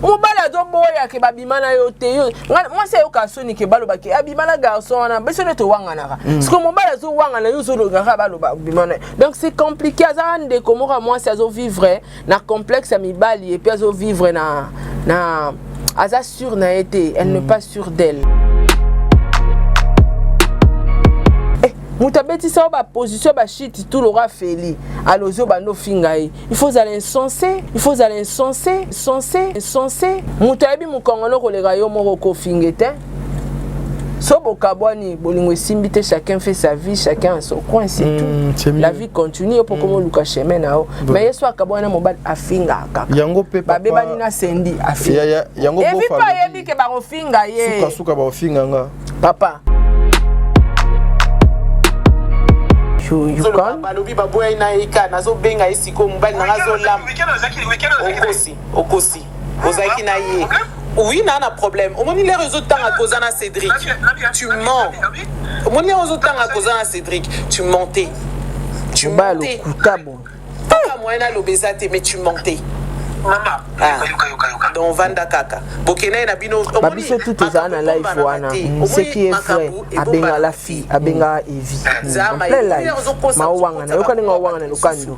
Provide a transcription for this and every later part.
Mobala zo boya ke babimana yo te yo. Moi c'est okasoni ke baloba ke abimana garçon na beso ne to wangana ka. Parce que mobala zo wangana yo zo logara baloba bimana. Donc c'est compliqué azande komora moi c'est zo vivre na complexe à mibali et puis zo vivre na aza sûre na été, elle n'est pas sûre d'elle. Mutabeti sa ba position ba shit tout l'aura feli alozo ba no fingai il faut aller insensé mutabi mu kongolo ko lega yo moko ko fingete so bokabwani bolingo simbite chacun fait sa vie chacun a son coin c'est tout la vie continue pour comment luka chemin nao mais yeso akabwana mobali afinga kaka yango pe papa babebani na sendi afinga yango bo fa evi pa yebi ke ba ko finga ye suka ba finga nga papa you can balobi baboya ina ika nazo benga isiko mbali na nazo lam okosi ozaki na ye oui na problème au moni les réseaux temps à cause na Cédric tu mens au moni les réseaux temps à cause na Cédric tu mentais papa moi na lobezate mais tu mentais mama donc vanda kaka bokena na bino babiso tout ça na live wana ce qui est vrai abenga la fille abenga Evi mawanga na yokaninga wanga na lukando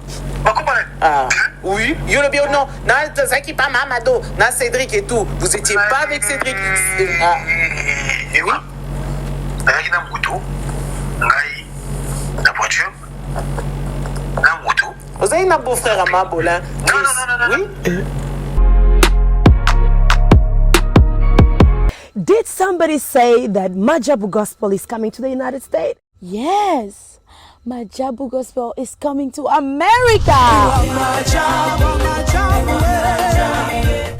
oui yo le bien non na Zaki pas Mamado na Cédric et tout vous étiez pas avec Cédric oui avec na moto ngai na voiture na moto vous avez un beau-frère à Mabola. Oui. Did somebody say that Majabu Gospel is coming to the United States? Yes. Majabu Gospel is coming to America.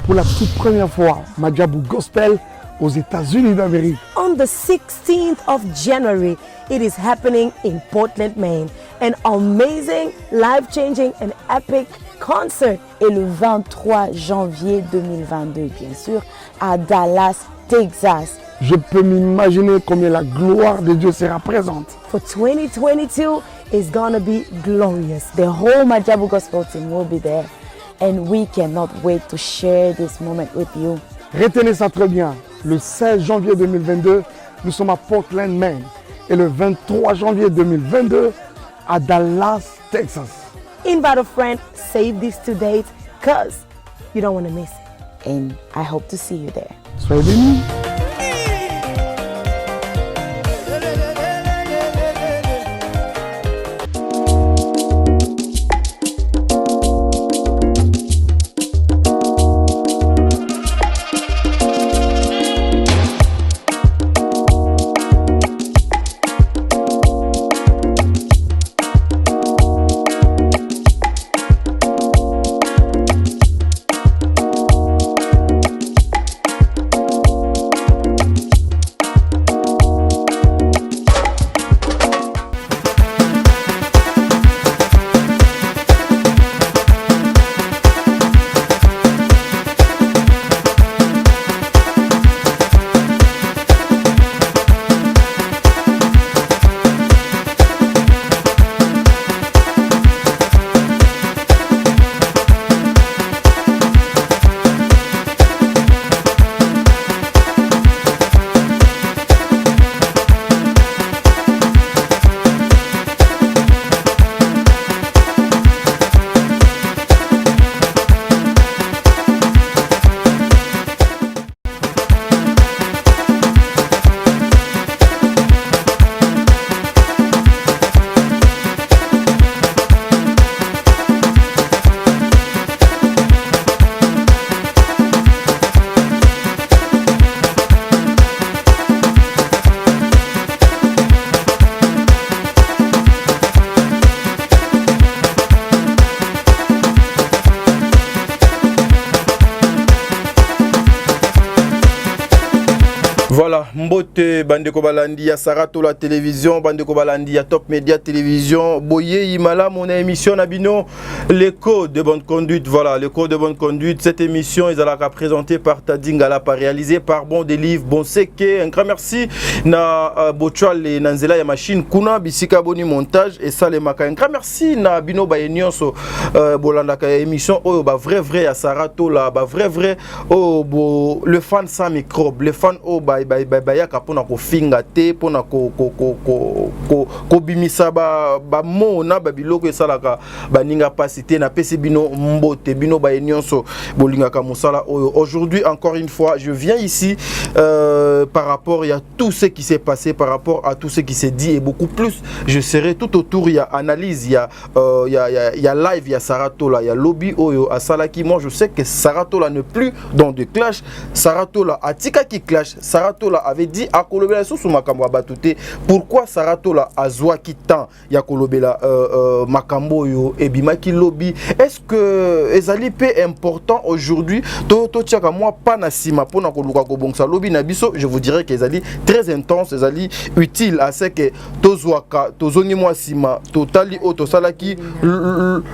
Pour la toute première fois, Majabu Gospel aux États-Unis d'Amérique. On the 16th of January, it is happening in Portland, Maine. An amazing, life-changing and epic concert. Et le 23 janvier 2022, bien sûr, à Dallas, Texas. Je peux m'imaginer combien la gloire de Dieu sera présente. For 2022, it's gonna be glorious. The whole Majabu Gospel team will be there. And we cannot wait to share this moment with you. Retenez ça très bien. Le 16 janvier 2022, nous sommes à Portland, Maine. Et le 23 janvier 2022, à Dallas, Texas. Invite a friend, save this to date, because you don't want to miss it. And I hope to see you there. Soyez bénis. Voilà, Mbote, Bandeko Balandi, à Sarato la télévision, Bandeko Balandi, à Top Média Télévision, Boye, Imala, mon émission, Nabino, l'écho de bonne conduite. Voilà, l'écho de bonne conduite. Cette émission, ils allaient présentée par Tadingala, pas réalisée par Bon Délivre, Bon Seke. Un grand merci na Bochual et Nanzela, ya machine, Kuna, Bisika Boni montage et ça les maka. Un grand merci na Bino Bayenyon, Bolandaka émission, oh, bah vrai, à Sarato là, bah vrai, oh, le fan sans microbe, le fan, oh, yaka pona ko finga te pona ko bimisa ba mona ba biloko esalaka baninga pasité na pesi bino mbote bino ba nyonso bolinga ka musala oyo. Aujourd'hui encore une fois je viens ici par rapport à tout ce qui s'est passé, par rapport à tout ce qui s'est dit et beaucoup plus. Je serai tout autour, il y a analyse, il y a live, il y a Sarato là, il y a lobby oyo à Salaki. Moi je sais que Sarato là ne plus dans de clash, Sarato là atika qui clash. Saratola avait dit à Kolobela sous Makambo Batouté. Pourquoi Saratola a zoa qui tant ya Kolobela Makambo yo et Bimaki lobby? Est-ce que ezali peu important aujourd'hui? To tiaka moi pas na sima pona koluka ko bongsa lobby na biso, je vous dirais que ezali très intense, ezali utile à ce que to zoaka to zongi moi sima totali auto salaki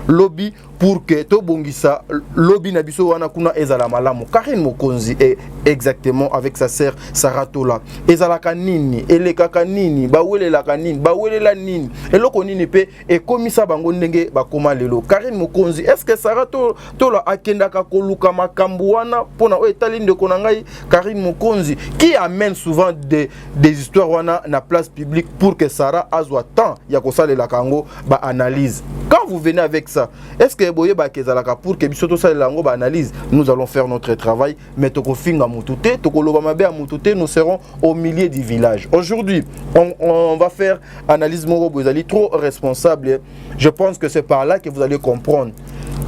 lobby pour que to bongisa lobby na biso wana kuna ezala malamu. Karine Mokonzi est exactement avec sa sœur Saratola. Ezalaka nini, elekaka nini, bawelelaka nini, bawelela nini. Eloko nini pe e komisa bango ndenge bakoma lelo. Karine Mokonzi, est-ce que Saratola akendaka koluka makambo wana pona o etali ndeko na ngai Karine Mokonzi qui amène souvent des histoires wana na place publique pour que Sarah azwa temps ya kosalela kango ba analyse. Quand vous venez avec ça, est-ce que boye ba kezalaka pour que biso to salela ngo ba analyse, nous allons faire notre travail, mais toko finga mutute, toko loba mabe a mutute, nous serons au milieu du village. Aujourd'hui, on va faire analyse moro, vous allez trop responsable. Je pense que c'est par là que vous allez comprendre.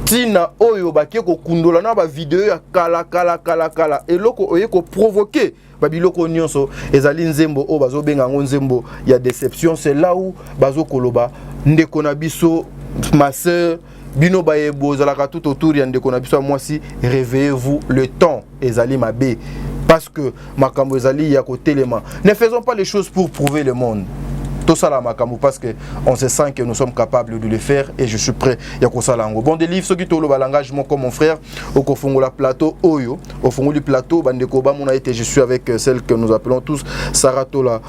Tina oyo baki ko kundola na ba vidéo ya kala eloko oye ko provoquer babiloko nyonso ezali nzembo o bazo benga ngo nzembo ya déception. C'est là où bazo koloba ndeko na biso ma sœur bino bayebo zalaka tout autour ya ndeko na biso moi si réveillez-vous, le temps ezali mabe parce que makambo ezali ya ko telema. Ne faisons pas les choses pour prouver le monde. Tout ça là makambo parce que on se sent que nous sommes capables de le faire et je suis prêt ya ko sala ngo. Bon Délivre ceux qui tolo balangagement comme mon frère au kofongola plateau oyo au fond du plateau bandeko ba mon a été, je suis avec celle que nous appelons tous Saratola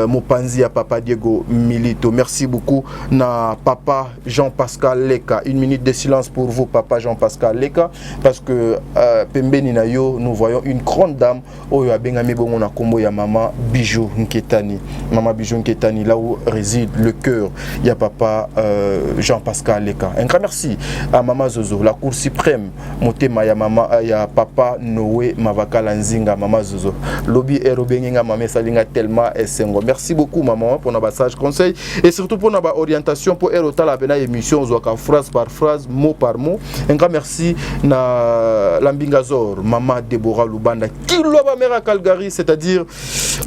Mopanzi à Papa Diego Milito. Merci beaucoup na Papa Jean-Pascal Leka. Une minute de silence pour vous Papa Jean-Pascal Leka parce que pembeni na yo nous voyons une grande dame oyo abengami bongo na kombo ya Maman Bijou Nketani. Maman Bijou Nketani, là où réside le cœur, il y a Papa Jean-Pascal Leka. Un grand merci à Maman Zozo, la Cour suprême, Motema, il y a Papa Noé Mavaka Lanzinga, Maman Zozo. Lobby Erobenga, Maman Salinga Telma et Sengo. Merci beaucoup, Maman, pour notre message conseil et surtout pour notre orientation pour Erota la bena émission, phrase par phrase, mot par mot. Un grand merci à Lambingazor, Maman Deborah Lubanda, qui l'a mère à Calgary, c'est-à-dire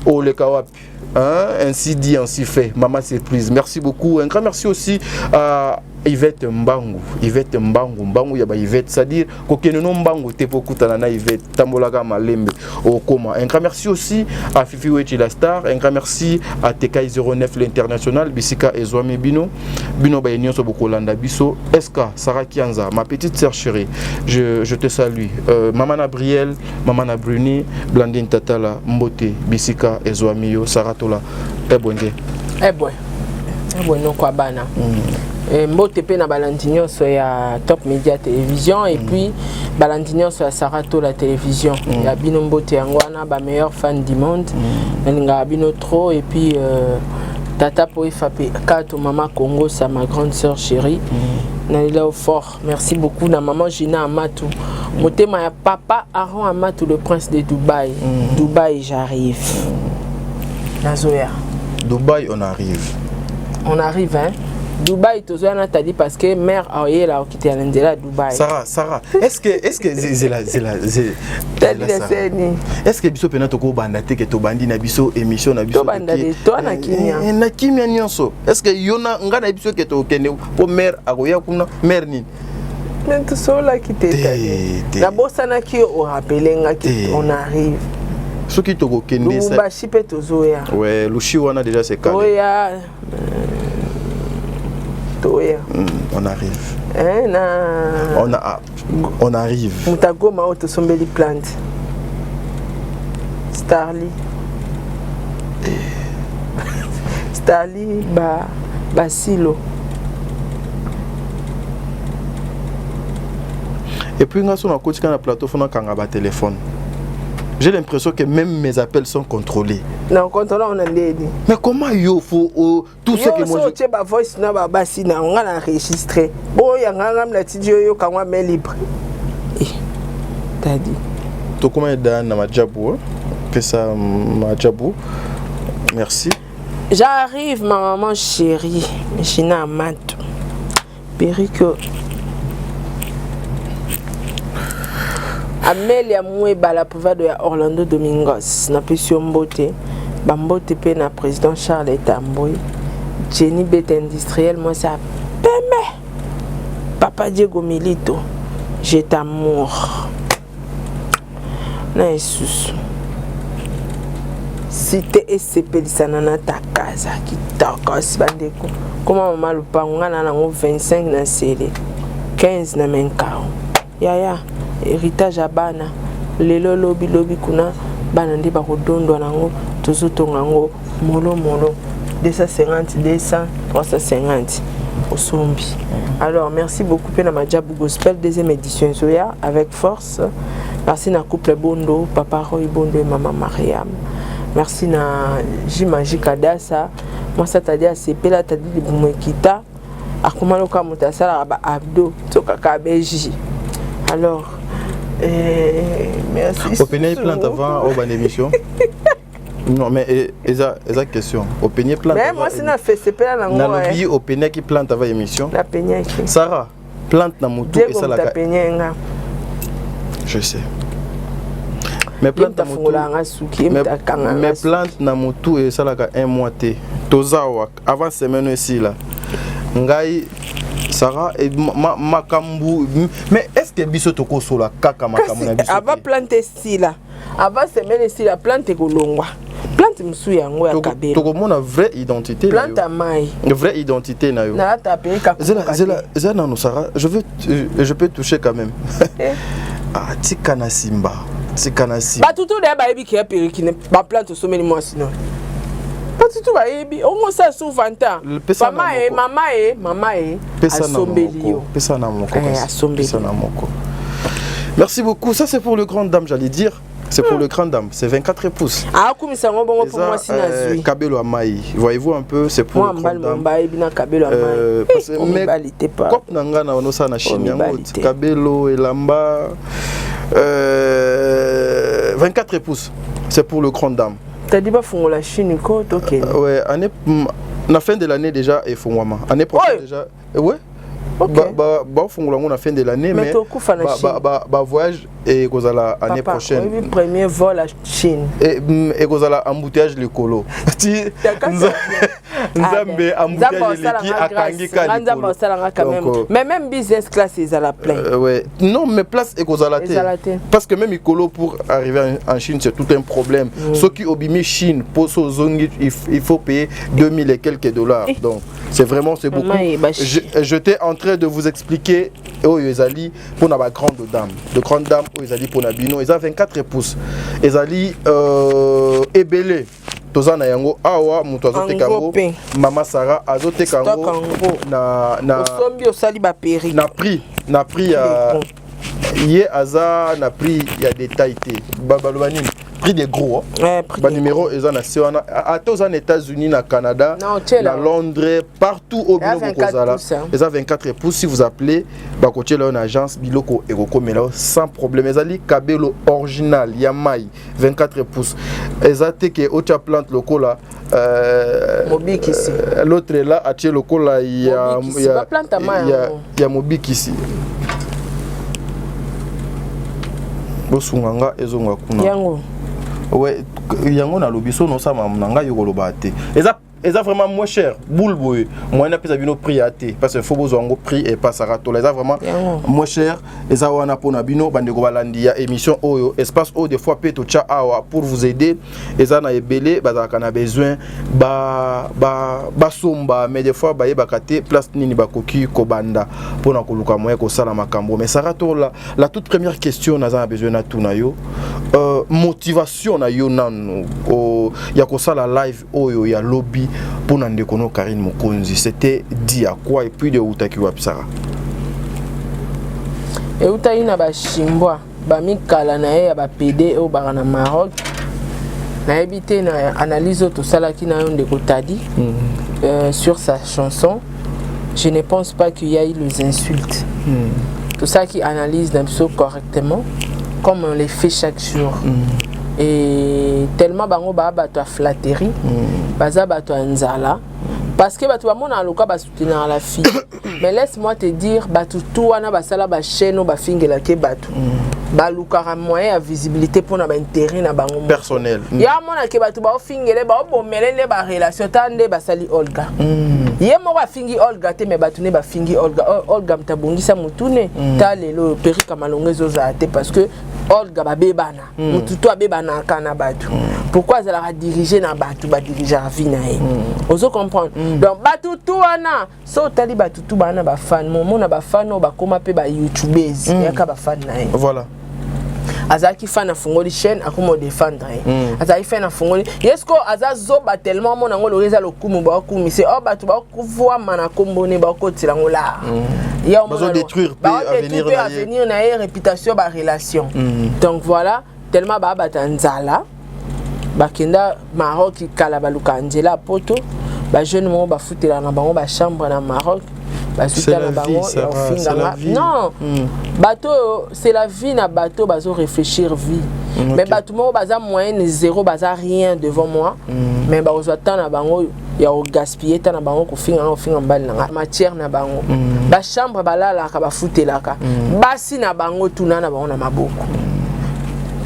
au Lekawapi. Hein? Ainsi dit, ainsi fait. Maman surprise. Merci beaucoup. Un grand merci aussi à Yvette Mbangu. Yvette Mbangu. Mbangu yaba Yvette. C'est-à-dire, Kokenono Mbangu tepo kutanana Yvette. Tambolaga Malembe. Au coma. Un grand merci aussi à Fifi Wechi la star. Un grand merci à Tekai 09 l'international. Bisika Ezwami Bino. Bino Bayenyon Sobokolanda Biso. Eska Sarah Kianza. Ma petite sœur chérie. Je te salue. Maman Abriel. Maman Bruni. Blandine Tatala. Mbote. Bisika Ezwami Yo. Saratola. Ebonge. Non quoi bana. Mbote pe na Balandinho so ya Top Média Télévision et puis Balandinho so ya Sarato la télévision. Ya bino Mbote yangwana ba meilleur fan du monde. Nga bino trop et puis Tata pour FAP Kato Maman Congo ça ma grande sœur chérie. Nalila au fort. Merci beaucoup na maman Gina Amatou. Motema ya papa Aaron Amatou le prince de Dubaï. Dubaï j'arrive. Nazoya. Dubaï on arrive. On arrive hein. Dubaï, tu as dit parce que mère a eu là qui était à l'Indela Dubaï. Sarah, est-ce que c'est la est-ce que biso pena toko bandate que to bandi na biso émission na biso to bandate to na kimia na kimia nyonso est-ce que yona nga na biso que to kende po mère akoya kuna mère nini tout ça là qui était la bossa na qui au rappeler nga qui on arrive Ce qui te reconnait, c'est. Lubumbashi pe tozoya. Ouais, Lushi wana déjà c'est calé. Toya. Toya. On arrive. Na. On arrive. Mutagoma auto sombeli plante. Starly. Starly Basilo. Et puis, on a continué na plateau, on a un téléphone. J'ai l'impression que même mes appels sont contrôlés. Non, contrôlé, on a dit. Mais comment il faut tout ce que moi je... Tu as voice na babasi na on a enregistré. Bon, il y a un la tidio yo quand on met libre. T'as dit. Tu comment est dans ma jabou? Que ça ma jabou. Merci. J'arrive ma maman chérie. Je n'ai pas mat. Perico. Amelia Moueba, la pouvoir de Orlando Domingos, na pession beauté, Bambote pe na président Charles Tamboy, Jenny Bête industrielle, moi ça Peme, Papa Diego Milito, j'ai t'amour. Na Jesus. Cité SCP Lisanana ta casa, qui tokos bandeko. Comment maman le pango na 25 na célé, 15 na menkao. Yaya. Héritage à bana lelo lobi kuna bana ndi bakodondo nango tozotonga ngo molo 250 200 350 osombi. Alors merci beaucoup pena Majabu Gospel deuxième édition Zoya avec force. Merci na couple Bondo papa Roy Bondo et maman Mariam. Merci na Jimajika Dasa moi ça t'a dit à sepela t'a dit bumekita akomalo ka mutasala ba abdo toka ka beji. Alors merci. Au peigner plante avant au ban émission. Non mais esa question. Au peigner plante. Mais moi c'est na fait c'est pas la ngwa. Na lobi au peigner qui plante avant émission. La peigner qui. Sarah, plante na mutu et ça la. Je sais. Mais plante na mutu. Mais plante na mutu et ça la un mois té. Tozawa avant semaine ici là. Ngai Sarah et Makambu. Mais est-ce que biso toko sola kaka Makambu na biso? Ava planter si là. Ava semaine si la plante kolongwa. Plante musu yango ya kabelo. Toko mona vraie identité na yo. Plante mai. Vraie identité na yo. Na ta pays ka. Zela no Sarah, je peux toucher quand même. Ah, tikana simba. Tikana simba. Ba tutu de ba ebi ki perikine. Ba plante so meni moi sinon. Pas tout va ebi on ça souvent temps maman asombeli pesa na moko. Merci beaucoup, ça c'est pour le grand dame j'allais dire. C'est pour le grand dame, c'est 24 pouces. Ah comme ça bon pour moi sinazui. Kabelo Amai. Voyez-vous un peu, c'est pour le grand dame. Parce que mais kop nanga na ono sa na Chine yango Kabelo elamba 24 pouces. C'est pour le grand dame. T'as dit pas font la Chine quoi OK. Ouais, année la fin de l'année déjà et fongwama. Année prochaine déjà. Ouais. Bah font la fin de l'année mais voyage et kozala année prochaine. Oui, premier vol à Chine. Et kozala embouteillage le colo. Nzambe embouteillage leki akangika le mais même business class ils à la plein. Ouais. Non mais place et kozala té. Parce que même Icolo pour arriver en Chine c'est tout un problème. Ceux qui obimi Chine pour so zongi il faut payer 2000 et quelques dollars. Donc c'est vraiment c'est beaucoup. J'étais en train de vous expliquer oh Ezali pour na grande dame. De grande dame oh Ezali pour na bino, ils ont 24 pouces. Ezali ebele. Tozana yango awa mutu azote kango mama Sarah azote kango na osombi osali ba péri. Na prix ya yé aza na prix ya détail té. Babalobani prix des gros ba numéro ezana sewana ata aux États-Unis na Canada na Londres partout au bino kozala eza 24 pouces si vous appelez ba coacher là une agence biloko eroko mela sans problème ezali kabelo original Yamai 24 pouces ezate ke ocha plante lokola Mobikisi l'autre là a tie lokola ya Mobikisi bosunganga ezonga kuna yango ouais yango na lobiso no sama nanga yokoloba te ça vraiment moins cher. Boule boy, moi n'a pas bino prix à thé parce que faut besoin un prix et pas ça rato. Ça vraiment moins cher. Et ça on a pour nabino bandeko balandia émission oyo espace o des fois peto cha awa pour vous aider. Et ça na ebelé bazaka kana besoin ba somba mais des fois ba yebakate place nini bakoki kobanda pour na koluka moyen ko sala makambo. Mais ça rato la toute première question na za besoin na tout na yo motivation na yo nanu ya ko sala live oyo ya lobby pour na ndeko no Karine Mokonzi, c'était dit à quoi et puis de utaki wapsara et utayi na ba shimbwa ba mikala na ye ya ba PD au barana Maroc na habité na analyse tout ça là qui na ndeko tadi sur sa chanson. Je ne pense pas qu'il y ait les insultes. Tout ça qui analyse l'abso correctement comme on les fait chaque jour. Et tellement bango ba bato a flatterie, baza bato a nzala parce que bato ba mona loka ba soutenir la fille. Mais laisse-moi te dire bato tout wana basala ba chaîne ba fingela ke bato. Ba lukara moyen à visibilité pour na ba intérêt na bango personnel. Ya mona ke bato ba fingela ba bomelele ba relation tande ba sali Olga. Ye mo ba fingi Olga te me bato ne ba fingi Olga mtabongisa mutune ta lelo perika malongezo za te parce que Olga ba bebana mututo abebana kana bato. Pourquoi elle a dirigé na bato ba diriger la vie na ye. Ozo comprendre. Donc bato tout wana so tali bato tout bana ba fan mon na ba fan no ba koma pe ba youtubers yaka ba fan na ye. Voilà. Azaki fan na fungoli chaîne akomo défendre. Azaki fan na fungoli. Yesko azazo ba tellement mon ngo loreza lokumu ba kumu c'est oh bato ba kuvoa mana kombone ba ko tilango la. Ya on va détruire ba avenir na ye réputation ba relation. Donc voilà, tellement ba batanzala. Bakenda Maroc kala baluka Angela poto ba jeune mo ba futela na bango ba chambre na Maroc ba futela na bango ya ofinga non bateau c'est la vie na bateau bazo réfléchir vie mais bateau mo baza moyenne zéro baza rien devant moi mais ba ozo tant na bango ya o gaspiller tant na bango ko finga mbali na matière na bango ba chambre balala ka ba futela ka basi na bango tuna na bango na maboko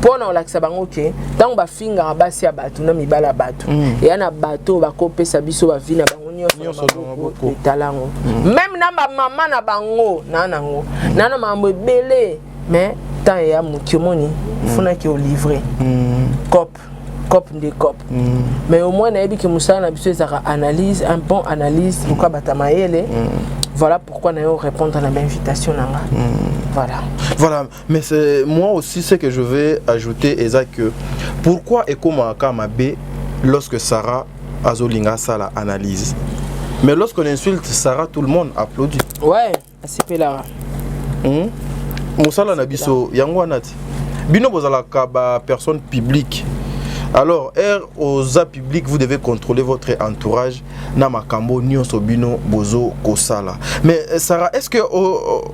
pona olakisa bango ke tant ba finga basi ya bato na mibala bato et na bato ba kopesa biso ba vie na bango nyonso talango même na ba mama na bango nana mambo belé mais tant ya mukimoni funa ki o livrer cop de cop mais au moins na yebi ke musala na biso ezaka analyse un bon analyse pourquoi batamayele. Voilà pourquoi nous répondre à l'invitation. Voilà, mais c'est moi aussi ce que je vais ajouter est que pourquoi et comment Kamabe lorsque Sarah Azolinga Sala analyse. Mais lorsqu'on insulte Sarah, tout le monde applaudit. Ouais, c'est pélara. Moussala Nabiso Yangwanati. Bino bozala kaba personne publique. Alors, aux publics, vous devez contrôler votre entourage. Namakambo, Nyonsobino, Bozo, Kosala. Mais Sarah, est-ce que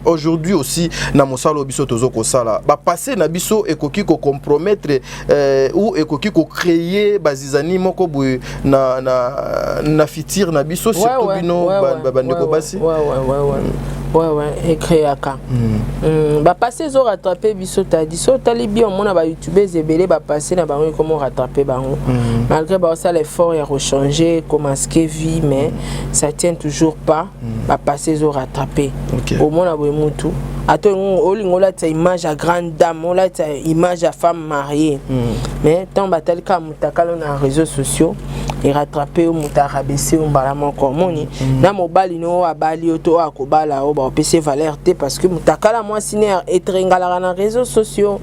aujourd'hui aussi, Namosalo Biso Tozo Kosala, passer Nabiso et Koki ko compromettre ou et Koki ko créer Bazizani Moko na fitir Nabiso surtout Bino Bandeko Basi? Ouais, écrit à quand. Passer zo rattraper biso tadi so tali bien mon ba youtubeurs ebele ba passer na bango comment rattraper bango malgré ba ça l'effort est rechanger commencer vie mais ça tient toujours pas ba passer zo rattraper au moins na bomutu attends olingo la ta image à grande dame on la ta image à femme mariée mais tant batal ka mutakalo na réseaux sociaux et rattraper au mutarabese au balamo komoni na mobali no abali oto akobala o ba PC valeur T parce que mutakala moi siner etringala na réseaux sociaux.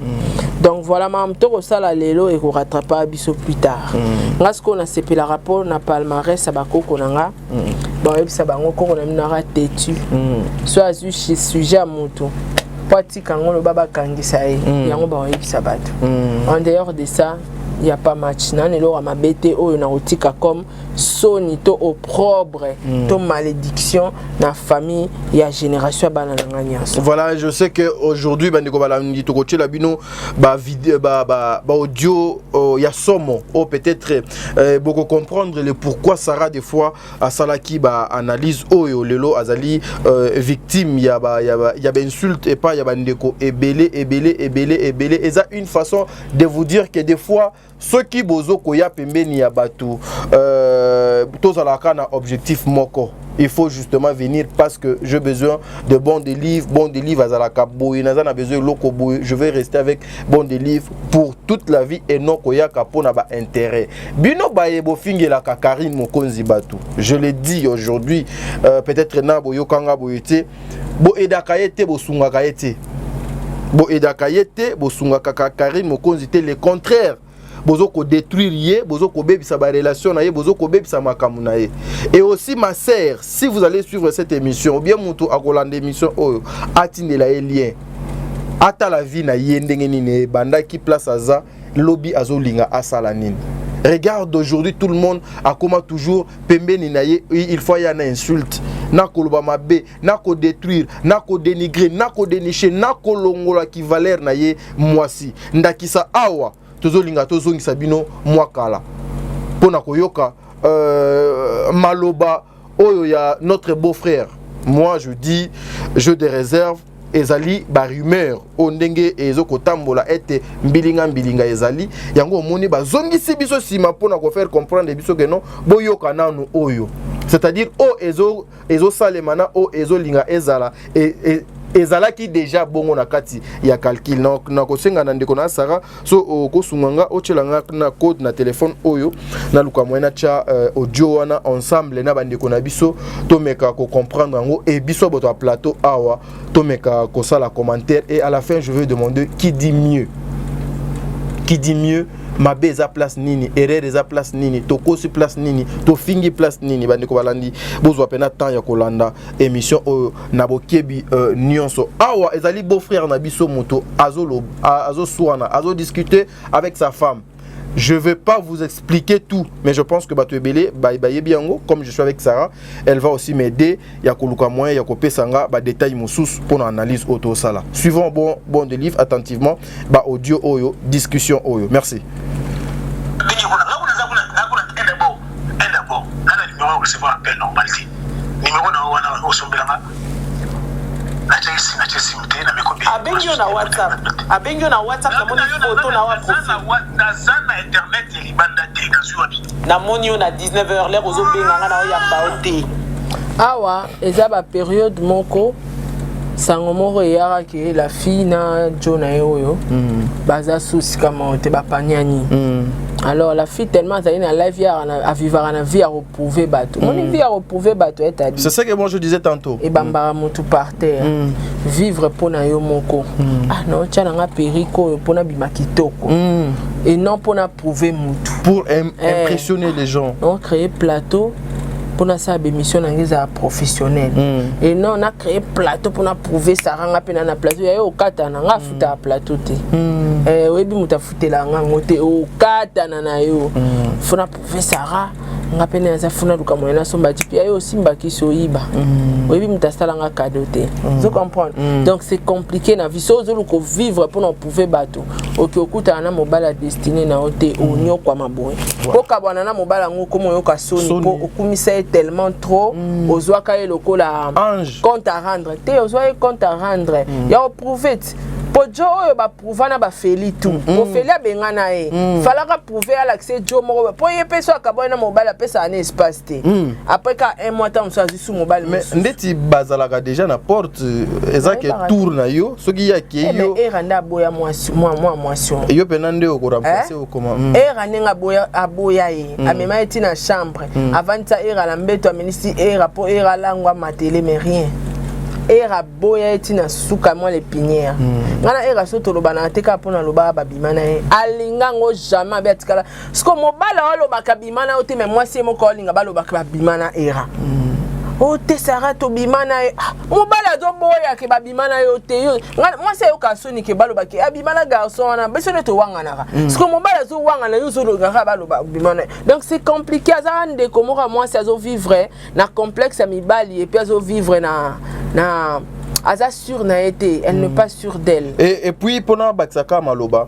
Donc voilà mam to sala lelo et ko rattraper biso plus tard. Ngasko na sepe la rapport na palmarès abako konanga. Ba ebisa bango ko na minara tetu. Soit azu sujet à moto. Pati kango lo baba kangisa e yango ba ebisa bato. En dehors de ça, il n'y a pas match. Nan elo ma bete o na otika comme soni to opprobre to malédiction na famille ya génération banana nganyas. Voilà, je sais que aujourd'hui bandeko bala ndi to koche la bino ba vidéo ba audio ya somo o peut-être beaucoup comprendre le pourquoi Sarah des fois à Salaki ba analyse oyo lelo azali victime ya ba insulte et pas ya bandeko ebele et ça une façon de vous dire que des fois ceux qui bozo koya pembeni ya bato tous à la canne objectif moko. Il faut justement venir parce que j'ai besoin de bons délivres à la caboui, n'a besoin de loco boui. Je vais rester avec bons délivres pour toute la vie et non koya kapona ba intérêt. Bino baye bo fingi la Karine Mokonzi Batu. Je l'ai dit aujourd'hui, peut-être na boyo kanga boyete, bo edakayete bo sunga kayete. Bo edakayete bo sunga Karine Mokonzi te le contraire. Bozo ko détruire, bozo ko bebisa ba relation na ye, bozo ko bebisa makamu na ye. Et aussi ma sœur, si vous allez suivre cette émission, ou bien mutu akolanda émission oyo, atindela ye lien. Ata la vie na ye ndenge nini banda ki place aza lobby azolinga asala nini. Regarde aujourd'hui tout le monde a comment toujours pembeni na ye, il faut y en insulte. Na koloba mabe, na ko détruire, na ko dénigrer, na ko dénicher, na ko longola ki valeur na ye mwasi. Ndakisa awa tozolinga tozongisa bino mwakala pona koyoka maloba oyo ya notre beau-frère. Moi je dis jeu de réserve ezali ba rumeur ondenge ezoko tambola ete mbilinga ezali yango omoni bazongisi biso sima pona ko faire comprendre biso que non boyoka nanu oyo, c'est-à-dire o ezo salemana o ezo linga ezala ezala ki déjà bongo na kati ya calcul na ko senga na ndeko na Sara so ko sunganga o chelanga na code na téléphone oyo na luka moyena cha audio wana ensemble na bandeko na biso to meka ko comprendre ngo et biso boto plateau awa to meka ko sala commentaire et à la fin je veux demander qui dit mieux mabe eza place nini, erreur eza place nini, tokosi place nini, to fingi place nini. Bandeko balandi bozwa pena temps ya kolanda émission na bokebi nyonso awa ezali beau frère na biso moto azo soana azo discuter avec sa femme. Je ne vais pas vous expliquer tout, mais je pense que Bato Ebele, Biango, comme je suis avec Sarah, elle va aussi m'aider. Il y a Koluka Moyen, il y a Kopé Sanga, détail Moussous pour l'analyse auto sala. Suivons bon de livre attentivement, audio oyo, discussion oyo. Merci. Abengio na WhatsApp na moni photo na wa profil na internet ya libanda te na moni na 19h l'air ozo benga na yamba ote awa eza ba période moko sango moko yara ke la fille na Jona oyo baza souci kama te ba panyani. Alors la fille tellement ça na live ya à vivre na vie à reprouver bateau. Mon vie à reprouver bateau est à dire. C'est ça que moi je disais tantôt. Et bambara mon tout par terre. Vivre pour na yo moko. Ah non, tia na periko pour na bimakitoko. Et non pour na prouver mutu. Pour impressionner les gens. On crée plateau pour na sa émission na professionnel. Et non on a créé plateau pour na prouver ça ranga pena na plateau ya yo kata na nga futa plateau te. Webi muta futela nga ngote o kata na yo. Fona prouver ça nga pena za fona luka moyena somba tipi ya yo simba ki soyiba. Webi muta sala nga cadeau te. Vous comprenez? Donc c'est compliqué na vie so zo luko vivre pour na prouver bateau. OK okuta na mobala destiné na ote onyo kwa maboy. Poka bwana na mobala ngoko moyo ka soni po okumisa tellement trop aux oies locaux la compte à rendre te aux oies compte à rendre ya prouver pojo oyo ba prouver na ba feli tout po feli abengana e falaka prouver à l'accès jo mo po ye peso akabo na mobile pesa un espace te après ka un mois temps so sous mobile mais ndeti bazalaka déjà na porte ezake tour na yo soki ya ke yo e randa boya moisson yo penande o ko remplacer o comment e randa boya aboya e amema eti na chambre avant ça era la mbeto ministre era po era langwa matélé mais rien era boya eti na suka moi les pinières ngana era so toloba na teka pona loba babimana alinga ngo jamais betikala sko mobala walo bakabimana ote mais moi c'est mon calling balo bakabimana era o te Sarah to bimana mobala do boya ke babimana yo te yo moi c'est yo kasoni ke balo baki abimana garçon na beso to wangana sko mobala zo wangana yo zo lo ngaka balo babimana donc c'est compliqué azande komora moi c'est zo vivre na complexe amibali et puis azo vivre na aza sur na été elle n'est pas sûre d'elle et puis pona batsaka maloba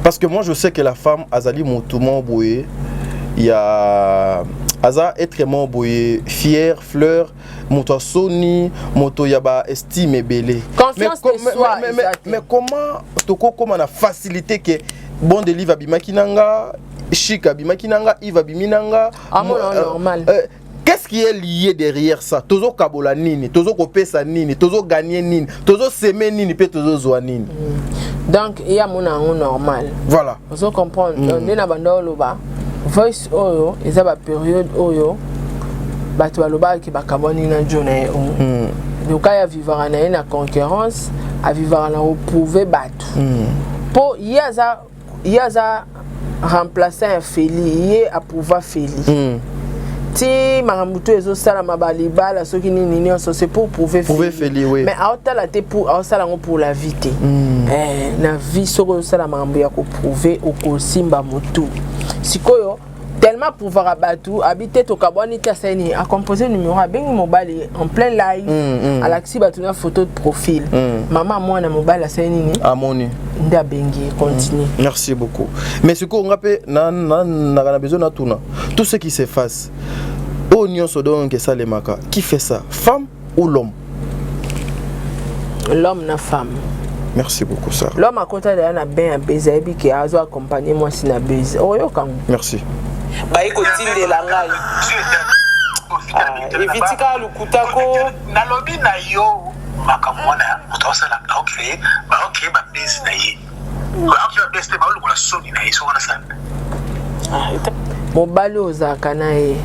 parce que moi je sais que la femme azali motumo boye il y a aza être boye fier fleur moto soni moto yaba estime belé confiance en soi mais comment toko comme na facilité que bon de livre abimakinanga Chic abimaki nanga, Yves abiminanga. Normal. Qu'est-ce qui est lié derrière ça? Tozo kabola nini, tozo kopesa nini, tozo gagner nini, tozo semer nini, pe tozo zoa nini. Donc il y a mon normal. Voilà. Vous comprenez? Donc na bando loba. Voice oyo, eza ba période oyo. Bato baloba ki bakaboni na journée o. Donc ya vivre na concurrence, à vivre na oprouver bato. Po yaza remplacer un Feli, yé à pouvoir Feli. Si Maramuto ezo sala mabalibala soki nini c'est pour prouver Feli, oui. Mais aota la te pour sala pour la vie te. Na vie soko sala marambo ya ko prouver oko simba motu. Sikoyo tellement pouvoir abatu habiter to kaboni ta seni a composer numéro a bengi mobile en plein live à l'axi batuna photo de profil. Maman moi na mobile seni ni amoni nda bengi continue. Merci beaucoup. Mais ce qu'on rappelle na besoin na tuna tout ce qui s'efface. Oignon sodon que ça les maka. Qui fait ça? Femme ou l'homme? L'homme na femme. Merci beaucoup ça. L'homme à côté de la bien baiser bi qui a accompagner moi si na baiser. Oyo kan. Merci. Ba iko tinde la ngai. Evitika lukutako na lobi na yo makamona utosala okay ba okay ba base na ye. Ba okay ba base ba lu la soni na yeso wana sana. Mobali ozaka na ye.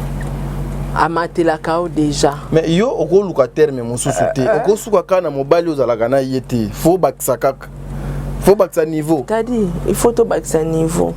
Amatela kao déjà. Mais yo oko luka terme mususu te. Oko suka kana mobali ozalaka na ye te. Faut bakisa kaka. Faut bakisa niveau. T'as dit, il faut to bakisa niveau.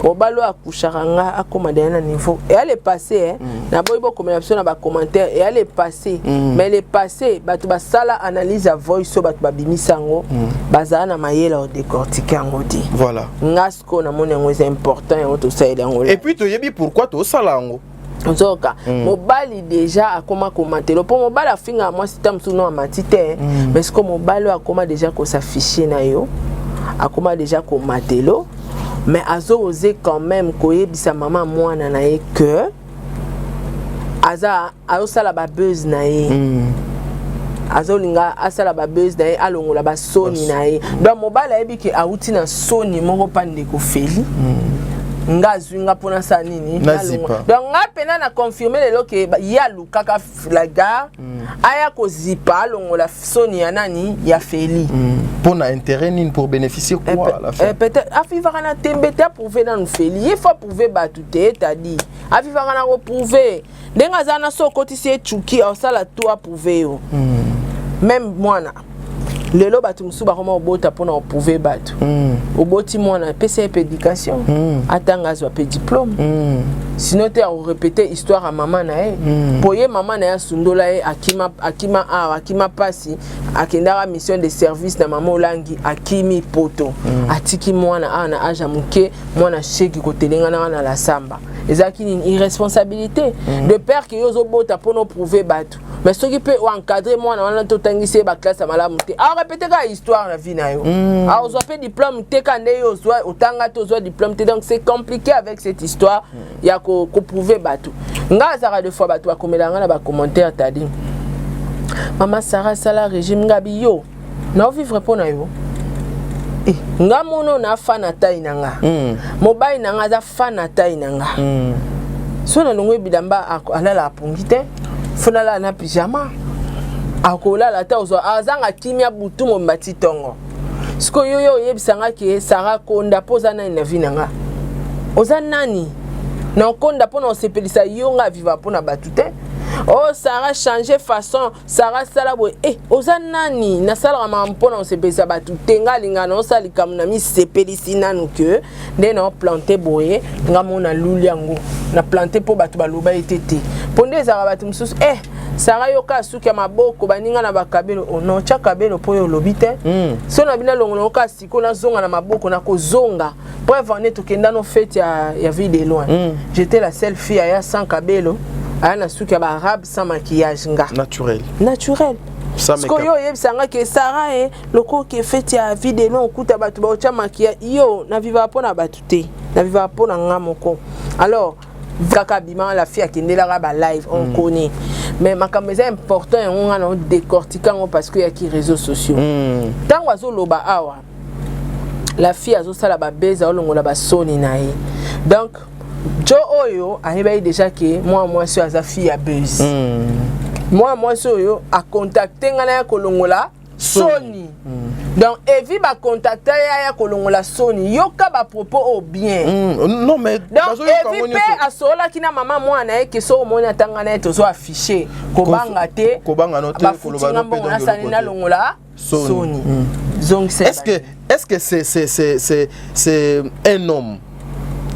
Mobali akusharanga akomanda na niveau. Et elle est passée hein. Na boybo communication na ba commentaire et elle est passée. Mais elle est passée batu ba sala analyse à voice so batu ba bimisango. Bazana na mayela o décortiquer ngo di. Voilà. Ngasko na mona ngo c'est important et to ça ngo. Et puis to yebi pourquoi to sala ngo. Nzoka mobali déjà akoma commenter pour mobali afinga moi sitam suno amatite mais ce que mobali akoma déjà ko s'afficher na yo akoma déjà ko matelo mais azo oser quand même ko yebisa maman mwana na ye que aza sala ba buzz na ye azo linga asala ba buzz na ye alongola ba soni na ye donc mobali ayebi ke auti na soni moko pande ko feli nga zwinga pona sa nini donc nga pena na confirmer lelo ke ya lukaka la gare aya ko zipa longola soni ya nani ya Feli pona intérêt nini pour bénéficier quoi à la fin peut-être afivara na tembeta prouver na Feli il faut prouver batute t'as dit afivara na reprouver ndenga zana sokoti se chuki au sala to approuver yo même mwana lelo batu musu ba koma obota pona oprouver batu oboti mwana pesa éducation atanga zo pe diplôme sinon te répéter histoire à maman na e poye maman na ya sundola e akima pasi akendara mission de service na maman olangi akimi poto atiki mwana ana aja muke mwana sheki kotelenga na la samba ezaki une irresponsabilité de père que yozo bota pona prouver batu mais ce qui peut encadrer moi na to tangise ba classe malamu te a répéter ka histoire na vie na yo a ozo pe diplôme te kande yo zo otanga to zo diplôme te donc c'est compliqué avec cette histoire ya ko prouver batu nga zara de fois batu akomelanga na ba commentaire tadi maman Sarah sala régime ngabi yo na vivre pour na yo nga mono na fana tai nanga mobile nanga za fana tai nanga so na longo bidamba alala apungite funala na pyjama akola la ta ozo azanga kimia butu mo mbati tongo siko yoyo yebisanga ke Sarah konda poza na vie nanga oza nani na konda pona osepelisa yonga viva pona batute oh Sarah changer façon Sarah sala boy oza nani na sala ma mpona osepelisa batute ngalinga na osali kamuna mi sepelisi nanu ke ndena planter boye ngamona luliango na planter po batu baloba etete ponde ezaka batu mususu Sarah yoka suki maboko baninga na bakabelo ono cha kabelo po yo lobite so na bina longo ka siko na zonga na maboko na ko zonga preuve en est que ndano fête ya vie de loin j'étais la seule fille à sans kabelo ana suki ba arabe sans maquillage nga naturel parce que yo yebisanga ke Sarah loko ke fête ya vie de loin okuta batu ba cha maquillage yo na viva pona batute na viva pona ngamoko alors kaka bima la fille akendela ba live on connaît mais makambo c'est important et on a décortiqué parce que y a qui réseaux sociaux tant oiseau loba awa la fille azo sala ba beza olongola ba soni na ye Donc Jo Oyo a déjà que moi suis à fille à buzz. Moi suis Oyo a contacté ngana kolongola Sony. Donc Evi va contacter ya kolongola Sony. Yoka ba propos au bien. Non mais donc Evi pe asola kina mama mwana e ke so mona tangana to so affiché kobanga te kobanga no te kolobana pe donc na longola Sony. Donc est-ce que c'est un homme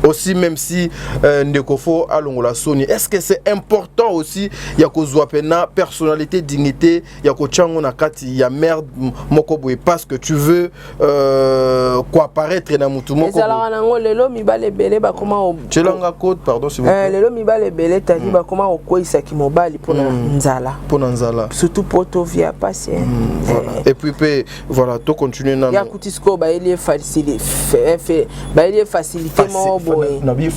aussi, même si Ndekofo a longola Sony, est-ce que c'est important aussi ya kozwa pena personnalité, dignité, ya ko chango na kati ya merde mokoboy parce que tu veux quoi apparaître na mutu moko. Ezala nango lelo mibale belé ba koma o Chelanga code pardon s'il vous plaît. Lelo mibale belé tadi ba koma o koisa ki mobali pona nzala. Pona nzala. Surtout poto via passer. Voilà. Et puis voilà, to continuer na. Ya kutisko ba ele facilité ba ele facilité mo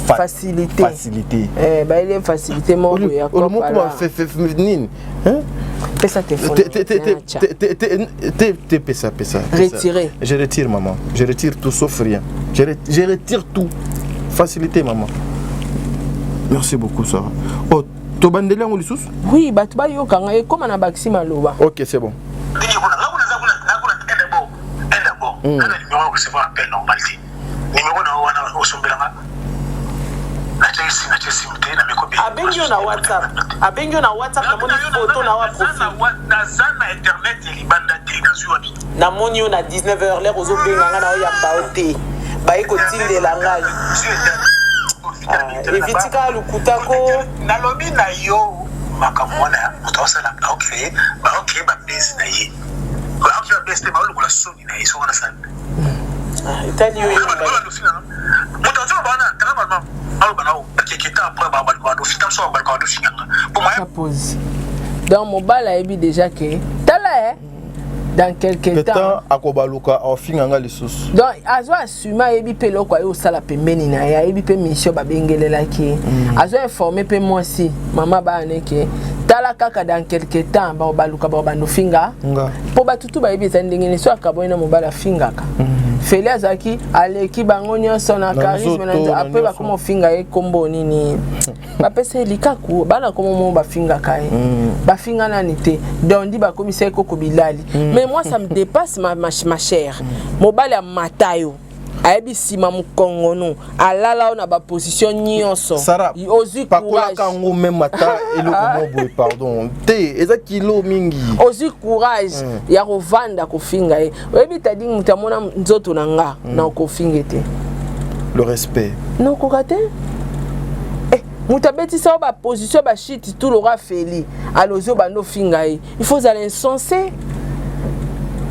facilité. Bah il est facilité mon boy. Le mot comment fait nine. Hein? Pesa téléphone. Pesa. Retirer. Je retire maman. Je retire tout sauf rien. Je retire tout. Facilité maman. Merci beaucoup Sarah. Oh, to bandeli ngo lisusu? Oui, ba tu ba yo kanga e comme na baxi maloba. OK, c'est bon. Abengyo na WhatsApp na moni photo na wa profil na zana internet libanda te na zuani na moni yo na 19h l'air ozo benga na ya baote ba iko tindela ngai evitika lukutako na lobi na yo makamwana mutawasala okay ba base na ye ba okay ba base te ba lukula soni na iso wana sana Itali yo mutawasala bana tellement donc mobile a dit déjà que tala dans quelques temps akobaluka ofinganga lisusu donc azo assuma ebi pe loko ayo sala pembeni na ya ebi pe mission babengelela ki azo informer pe moi si mama ba neke tala kaka dans quelques temps ba baluka ba bando finga po batutu ba ebi zandengene so akabona mobile afingaka Feli azaki aleki bango nyonso na charisme na après ba komo finga e kombo nini ba pese likaku bana komo mo ba finga kai ba finga nani te dondi ba komisa Koko Bilali mais moi ça me dépasse ma chère mobile ya matayo ayebi sima mukongo no alala na ba position nyonso ozu courage kango même mata eloko mobo pardon te eza kilo mingi ozu courage ya kovanda kofinga e oyebi tadi mutamona nzoto na nga na kofinga te le respect non kokate mutabeti sa ba position ba shit tout l'aura feli alozo bando finga e il faut aller insensé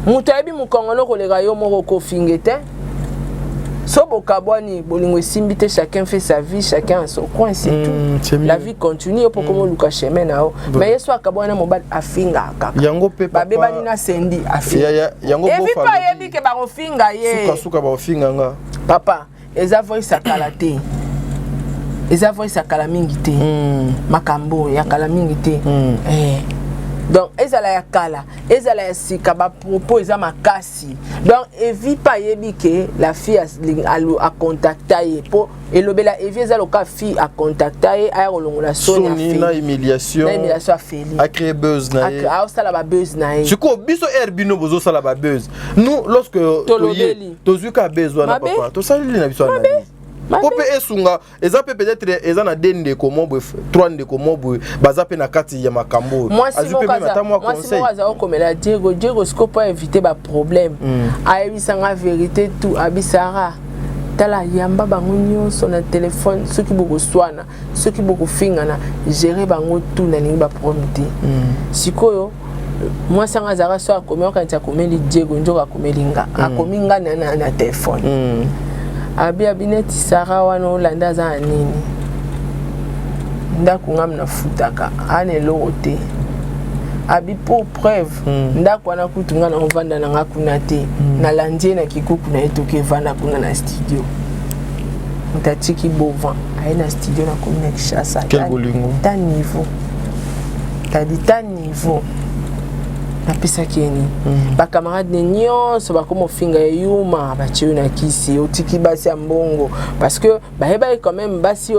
mutayebi mukongo no kolega yo moko kofinga te. Sobo kabwani bolingo simbite chacun fait sa vie, chacun a son coin, c'est tout. La vie continue pour comment luka chemin nao. Mais yeso akabwana mobile afinga kaka. Yango pe papa. Babe bani na sendi afinga. Yango bo fa. Evi pa yebi ke ba ofinga ye. Suka ba ofinga nga. Papa, eza voice sakalate. Eza voice sakala mingi te. Makambo ya kala mingi te. Donc ezala ya kala, ezala ya sika ba propos eza makasi. Donc evi pa yebi ke la fille a contacté po elobela evi ezala ka fille a contacté a rolongola Sony na humiliation. Na humiliation afeli. A créer buzz na ye. A sala ba buzz na ye. Siko biso herbino bozo sala ba buzz. Nous lorsque tozuka besoin na papa. To sali na biso na. Pope esunga eza peut-être eza na dende komo bof 3 de komo bo baza pe na kati ya makambo azupe même ata moi conseil moi ça komela Diego siko pas éviter ba problème ayebisanga vérité tout abisara tala yamba bango nyonso na téléphone soki boko swana soki boko fingana gérer bango tout na ningi ba problème te sikoyo moi sanga zara so akomi okanta komeli Diego njoka komelinga akominga na téléphone abi abineti Sarah wana olanda za nini ndako ngam na futaka ane lote abi pour preuve ndako wana kutunga na ovanda na ngakuna te na landie na kikuku na etoke vanda kuna na studio mtatiki bovan aina studio na komina Kishasa quel bolingo ta niveau ta dit ta niveau napesa keni ba camarade nyonso ba komo finga yuma ba chiu na kisi otiki basi ya mbongo parce que ba heba quand même basi